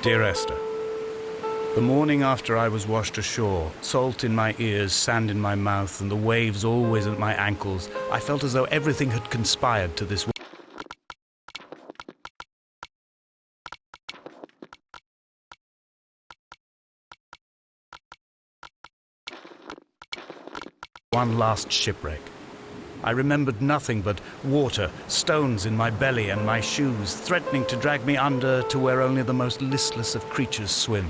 Dear Esther, the morning after I was washed ashore, salt in my ears, sand in my mouth, and the waves always at my ankles, I felt as though everything had conspired to this one last shipwreck. I remembered nothing but water, stones in my belly and my shoes, threatening to drag me under to where only the most listless of creatures swim.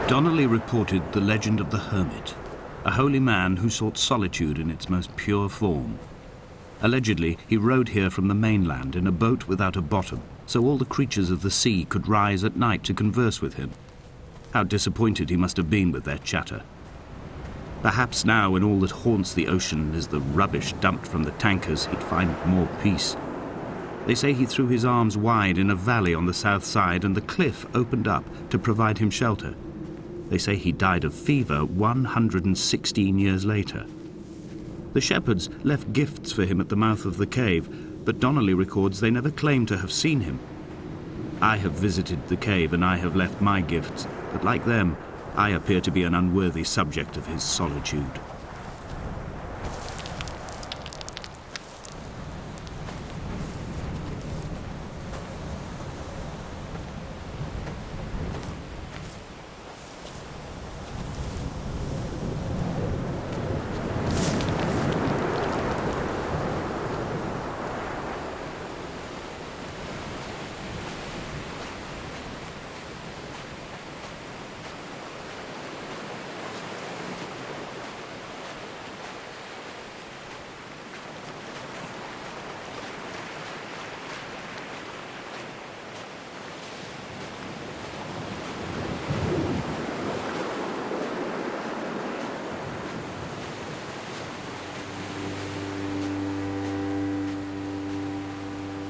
Donnelly reported the legend of the hermit, a holy man who sought solitude in its most pure form. Allegedly, he rowed here from the mainland in a boat without a bottom, so all the creatures of the sea could rise at night to converse with him. How disappointed he must have been with their chatter. Perhaps now, when all that haunts the ocean is the rubbish dumped from the tankers, he'd find more peace. They say he threw his arms wide in a valley on the south side, and the cliff opened up to provide him shelter. They say he died of fever 116 years later. The shepherds left gifts for him at the mouth of the cave, but Donnelly records they never claimed to have seen him. I have visited the cave and I have left my gifts, but like them, I appear to be an unworthy subject of his solitude.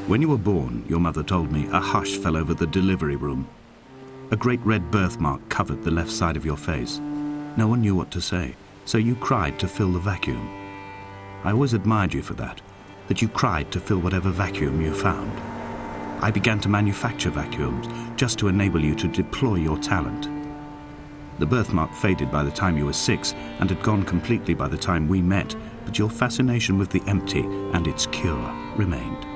When you were born, your mother told me, a hush fell over the delivery room. A great red birthmark covered the left side of your face. No one knew what to say, so you cried to fill the vacuum. I always admired you for that you cried to fill whatever vacuum you found. I began to manufacture vacuums just to enable you to deploy your talent. The birthmark faded by the time you were 6 and had gone completely by the time we met, but your fascination with the empty and its cure remained.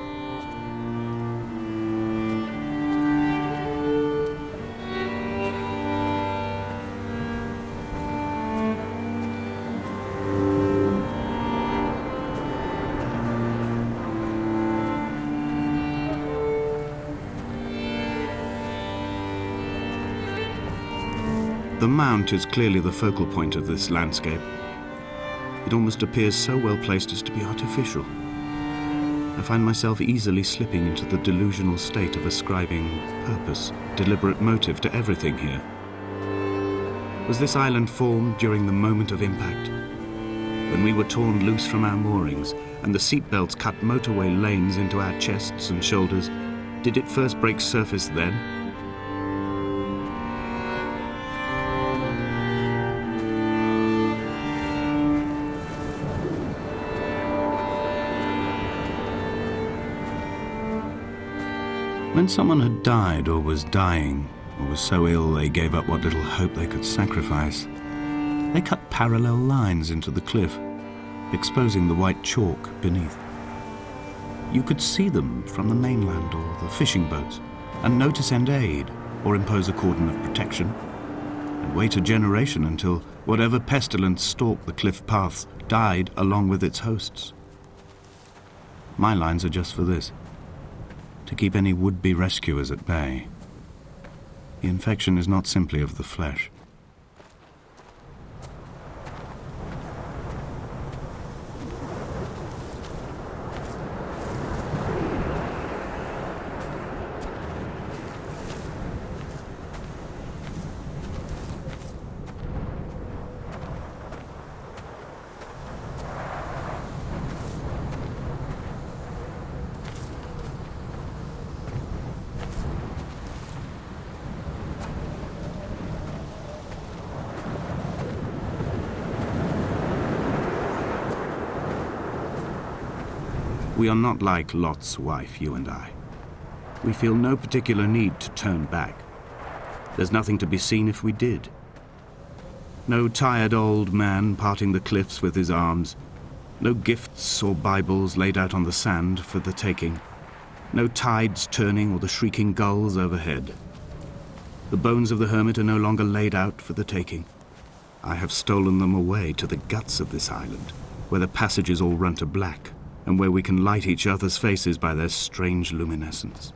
The mount is clearly the focal point of this landscape. It almost appears so well placed as to be artificial. I find myself easily slipping into the delusional state of ascribing purpose, deliberate motive to everything here. Was this island formed during the moment of impact? When we were torn loose from our moorings and the seatbelts cut motorway lanes into our chests and shoulders, did it first break surface then? When someone had died or was dying, or was so ill they gave up what little hope they could sacrifice, they cut parallel lines into the cliff, exposing the white chalk beneath. You could see them from the mainland or the fishing boats, and know to send aid or impose a cordon of protection, and wait a generation until whatever pestilence stalked the cliff paths died along with its hosts. My lines are just for this, to keep any would-be rescuers at bay. The infection is not simply of the flesh. We are not like Lot's wife, you and I. We feel no particular need to turn back. There's nothing to be seen if we did. No tired old man parting the cliffs with his arms. No gifts or Bibles laid out on the sand for the taking. No tides turning or the shrieking gulls overhead. The bones of the hermit are no longer laid out for the taking. I have stolen them away to the guts of this island, where the passages all run to black, and where we can light each other's faces by their strange luminescence.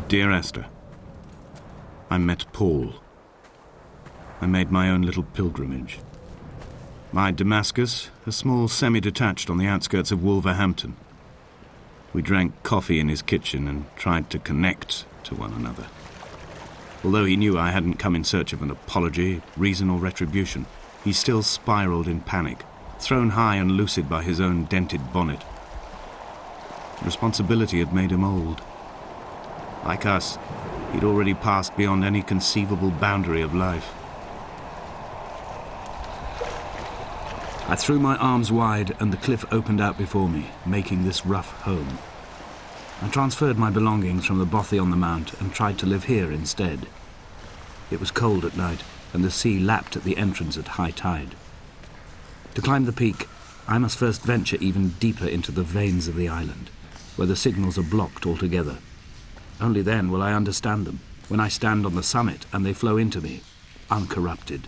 Dear Esther, I met Paul. I made my own little pilgrimage. My Damascus, a small semi-detached on the outskirts of Wolverhampton. We drank coffee in his kitchen and tried to connect to one another. Although he knew I hadn't come in search of an apology, reason or retribution, he still spiraled in panic, thrown high and lucid by his own dented bonnet. Responsibility had made him old. Like us, he'd already passed beyond any conceivable boundary of life. I threw my arms wide and the cliff opened out before me, making this rough home. I transferred my belongings from the bothy on the mount and tried to live here instead. It was cold at night and the sea lapped at the entrance at high tide. To climb the peak, I must first venture even deeper into the veins of the island, where the signals are blocked altogether. Only then will I understand them, when I stand on the summit and they flow into me, uncorrupted.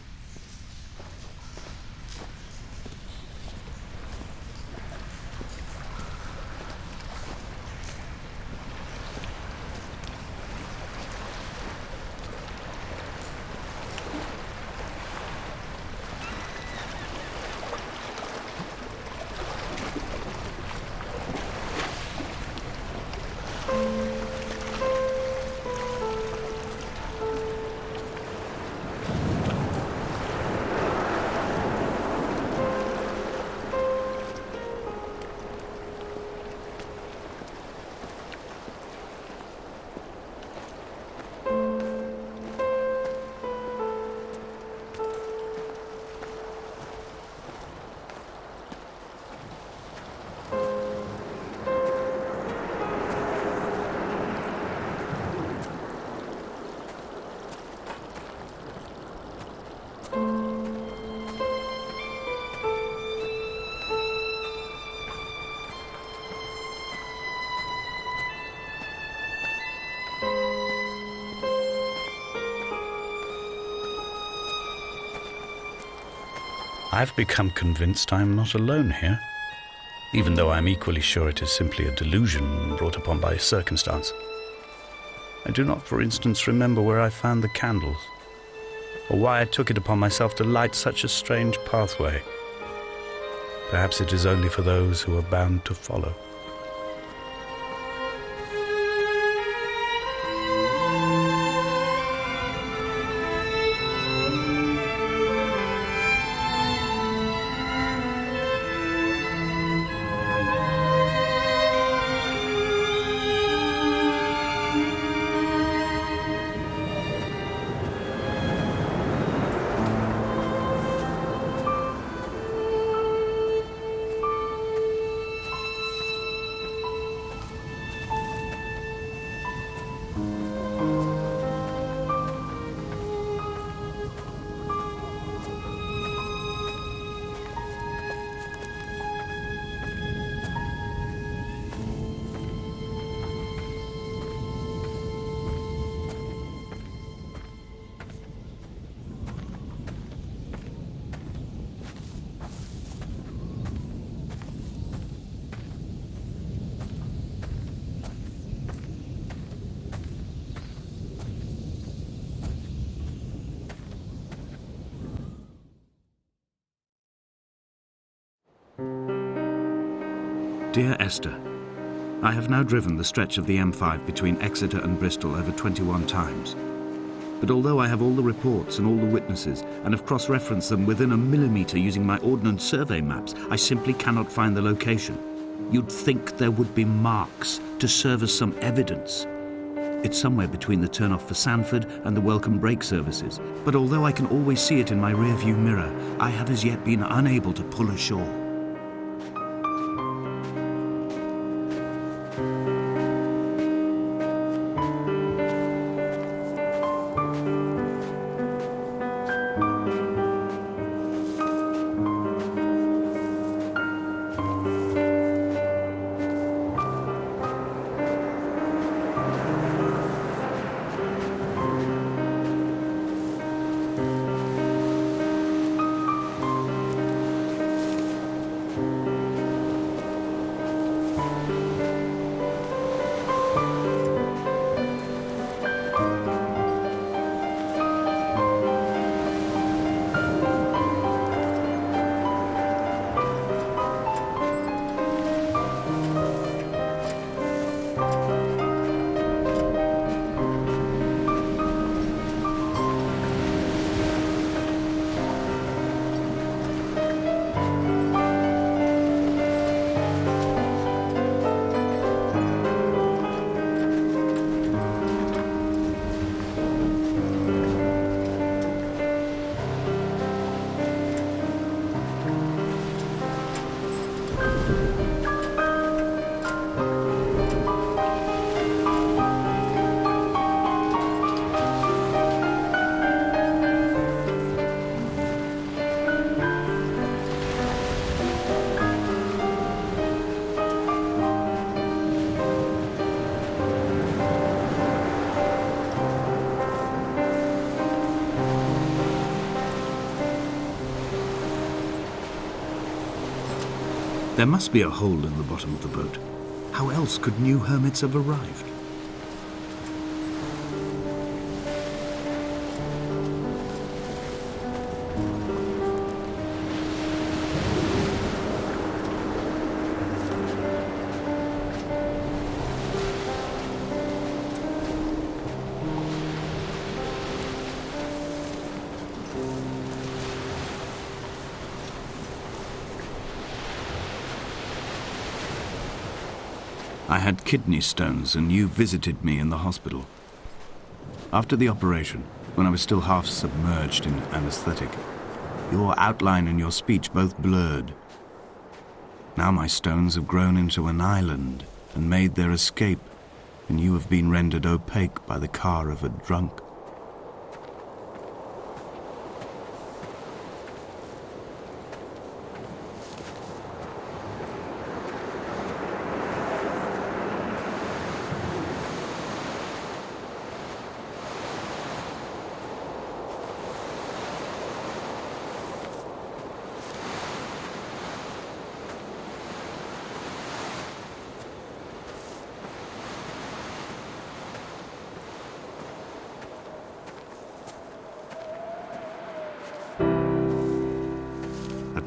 I've become convinced I am not alone here, even though I am equally sure it is simply a delusion brought upon by circumstance. I do not, for instance, remember where I found the candles. or why I took it upon myself to light such a strange pathway. Perhaps it is only for those who are bound to follow. Dear Esther, I have now driven the stretch of the M5 between Exeter and Bristol over 21 times. But although I have all the reports and all the witnesses and have cross-referenced them within a millimetre using my ordnance survey maps, I simply cannot find the location. You'd think there would be marks to serve as some evidence. It's somewhere between the turn-off for Sanford and the welcome brake services. But although I can always see it in my rear-view mirror, I have as yet been unable to pull ashore. There must be a hole in the bottom of the boat. How else could new hermits have arrived? I had kidney stones and you visited me in the hospital. After the operation, when I was still half submerged in anesthetic, your outline and your speech both blurred. Now my stones have grown into an island and made their escape, and you have been rendered opaque by the car of a drunk.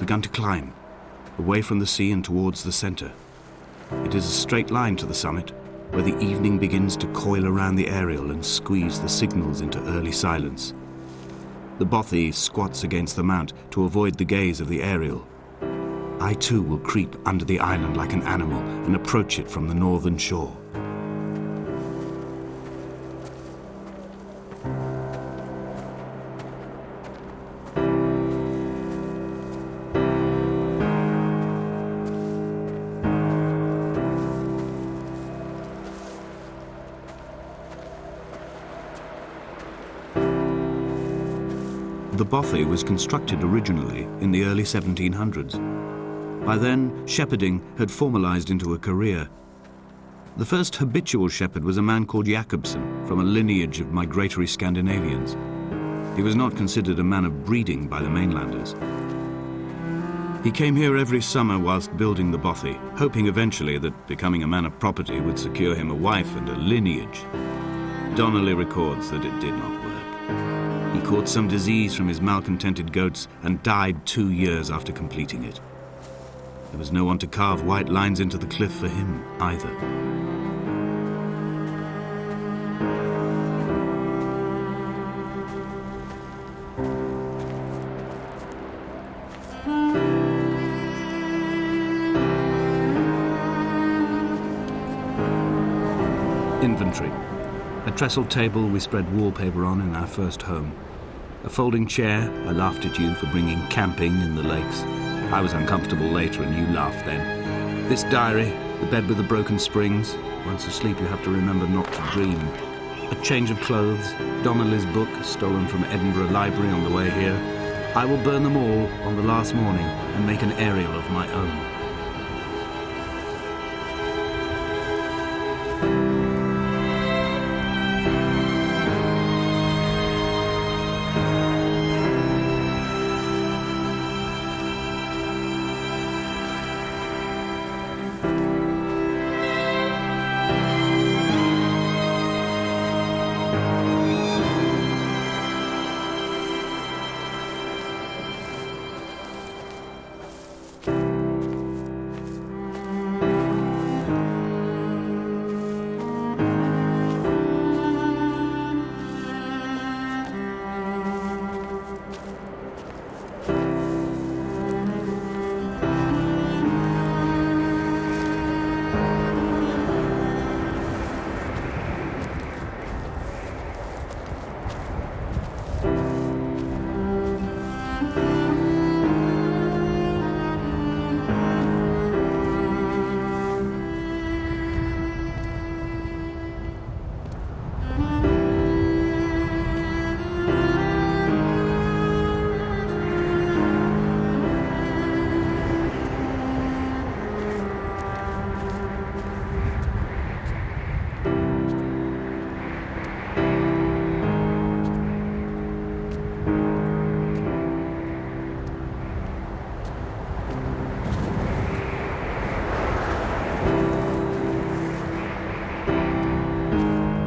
begun to climb, away from the sea and towards the centre. It is a straight line to the summit, where the evening begins to coil around the aerial and squeeze the signals into early silence. The bothy squats against the mount to avoid the gaze of the aerial. I too will creep under the island like an animal and approach it from the northern shore. The bothy was constructed originally in the early 1700s. By then, shepherding had formalized into a career. The first habitual shepherd was a man called Jakobsen, from a lineage of migratory Scandinavians. He was not considered a man of breeding by the mainlanders. He came here every summer whilst building the bothy, hoping eventually that becoming a man of property would secure him a wife and a lineage. Donnelly records that it did not work. He caught some disease from his malcontented goats and died 2 years after completing it. There was no one to carve white lines into the cliff for him either. Inventory. A trestle table we spread wallpaper on in our first home. A folding chair. I laughed at you for bringing camping in the lakes. I was uncomfortable later and you laughed then. This diary, the bed with the broken springs. Once asleep you have to remember not to dream. A change of clothes. Donnelly's book, stolen from Edinburgh Library on the way here. I will burn them all on the last morning and make an aerial of my own.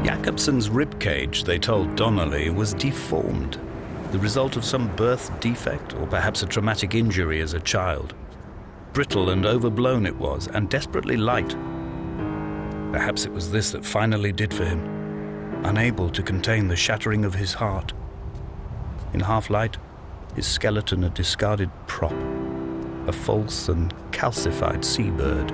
Jakobsen's ribcage, they told Donnelly, was deformed, the result of some birth defect or perhaps a traumatic injury as a child. Brittle and overblown it was, and desperately light. Perhaps it was this that finally did for him, unable to contain the shattering of his heart. In half-light, his skeleton a discarded prop, a false and calcified seabird.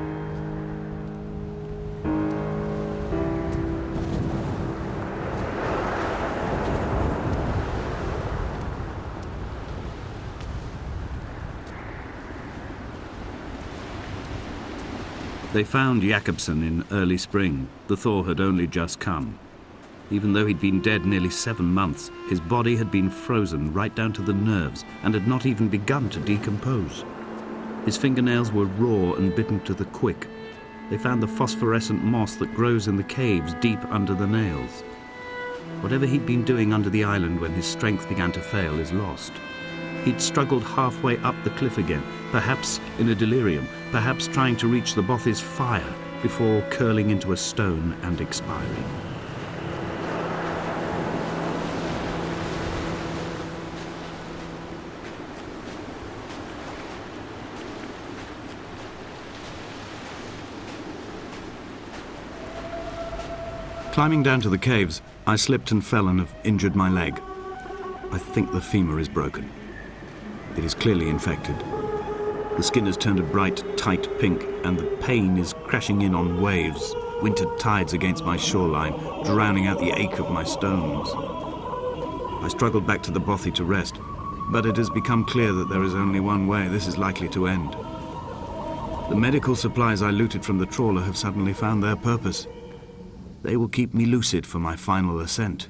They found Jakobsen in early spring. The thaw had only just come. Even though he'd been dead nearly 7 months, his body had been frozen right down to the nerves and had not even begun to decompose. His fingernails were raw and bitten to the quick. They found the phosphorescent moss that grows in the caves deep under the nails. Whatever he'd been doing under the island when his strength began to fail is lost. He'd struggled halfway up the cliff again, perhaps in a delirium, perhaps trying to reach the bothy's fire before curling into a stone and expiring. Climbing down to the caves, I slipped and fell and have injured my leg. I think the femur is broken. It is clearly infected. The skin has turned a bright, tight pink, and the pain is crashing in on waves, winter tides against my shoreline, drowning out the ache of my stones. I struggled back to the bothy to rest, but it has become clear that there is only one way this is likely to end. The medical supplies I looted from the trawler have suddenly found their purpose. They will keep me lucid for my final ascent.